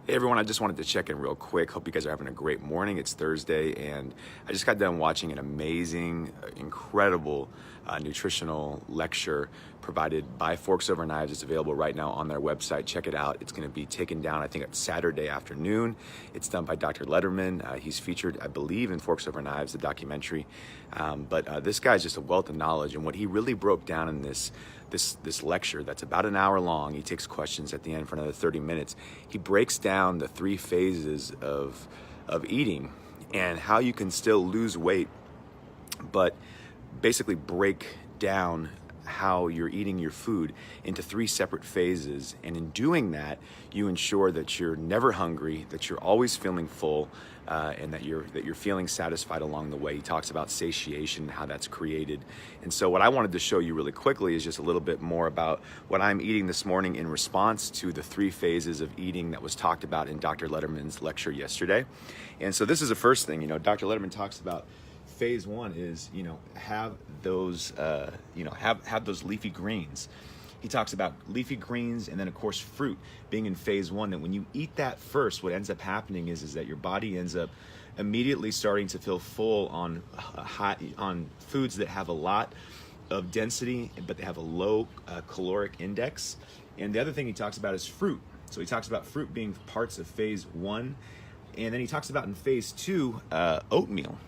Hey everyone, I just wanted to check in real quick. Hope you guys are having a great morning. It's Thursday and I just got done watching an amazing, incredible nutritional lecture provided by Forks Over Knives. It's available right now on their website. Check it out. It's going to be taken down, I think, it's Saturday afternoon. It's done by Dr. Letterman. He's featured, I believe, in Forks Over Knives, the documentary. But this guy's just a wealth of knowledge, and what he really broke down in this lecture that's about an hour long, he takes questions at the end for another 30 minutes. He breaks down the three phases of eating and how you can still lose weight, but basically break down how you're eating your food into three separate phases. And in doing that, you ensure that you're never hungry, that you're always feeling full, and that you're feeling satisfied along the way. He talks about satiation and how that's created. And so what I wanted to show you really quickly is just a little bit more about what I'm eating this morning in response to the three phases of eating that was talked about in Dr. Letterman's lecture yesterday. And so this is the first thing, Dr. Letterman talks about phase one is, have those, have those leafy greens. He talks about leafy greens and then, of course, fruit being in phase one. That when you eat that first, what ends up happening is that your body ends up immediately starting to feel full on on foods that have a lot of density, but they have a low caloric index. And the other thing he talks about is fruit. So he talks about fruit being parts of phase one. And then he talks about in phase two, oatmeal.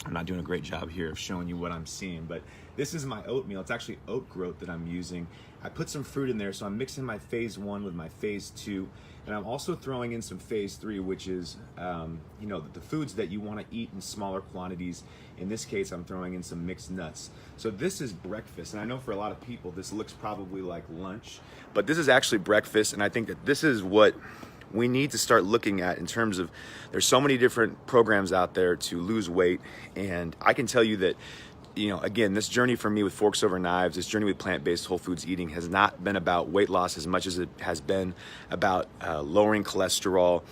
I'm not doing a great job here of showing you what I'm seeing, but this is my oatmeal. It's actually oat groat that I'm using. I put some fruit in there, so I'm mixing my phase one with my phase two, and I'm also throwing in some phase three, which is, the foods that you want to eat in smaller quantities. In this case, I'm throwing in some mixed nuts. So this is breakfast, and I know for a lot of people, this looks probably like lunch, but this is actually breakfast, and I think that this is what we need to start looking at in terms of, there's so many different programs out there to lose weight. And I can tell you that, again, this journey for me with Forks Over Knives, this journey with plant-based whole foods eating has not been about weight loss as much as it has been about lowering cholesterol,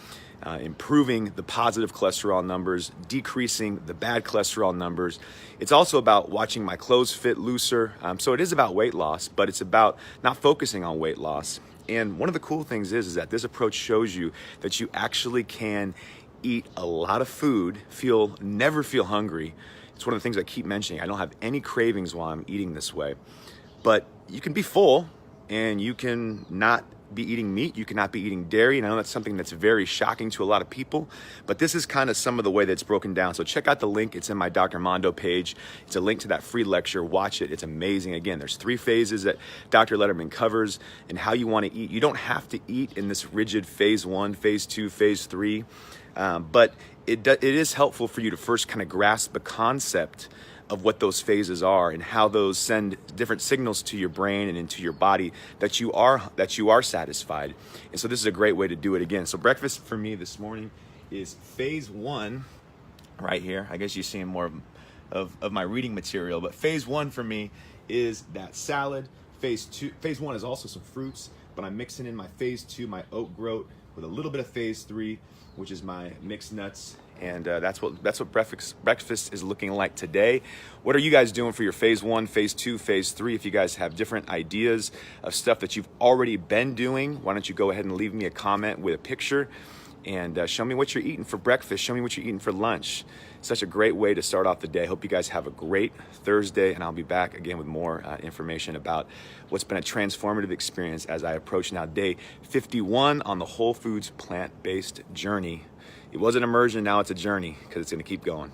improving the positive cholesterol numbers, decreasing the bad cholesterol numbers. It's also about watching my clothes fit looser. So it is about weight loss, but it's about not focusing on weight loss. And one of the cool things is that this approach shows you that you actually can eat a lot of food, never feel hungry. It's one of the things I keep mentioning. I don't have any cravings while I'm eating this way. But you can be full and you can not be eating meat, you cannot be eating dairy, and I know that's something that's very shocking to a lot of people, but this is kind of some of the way that's broken down. So check out the link, it's in my Dr. Mondo page. It's a link to that free lecture. Watch it, it's amazing. Again, there's three phases that Dr. Letterman covers and how you want to eat. You don't have to eat in this rigid phase one, phase two, phase three, but it is helpful for you to first kind of grasp the concept of what those phases are and how those send different signals to your brain and into your body that you are satisfied. And so this is a great way to do it again. So breakfast for me this morning is phase one right here. I guess you're seeing more of my reading material, but phase one for me is that salad. Phase one is also some fruits, but I'm mixing in my phase two, my oat groat, with a little bit of phase three, which is my mixed nuts. And that's what breakfast is looking like today. What are you guys doing for your phase one, phase two, phase three? If you guys have different ideas of stuff that you've already been doing, why don't you go ahead and leave me a comment with a picture and show me what you're eating for breakfast. Show me what you're eating for lunch. Such a great way to start off the day. Hope you guys have a great Thursday, and I'll be back again with more information about what's been a transformative experience as I approach now day 51 on the Whole Foods plant-based journey. It was an immersion, now it's a journey because it's going to keep going.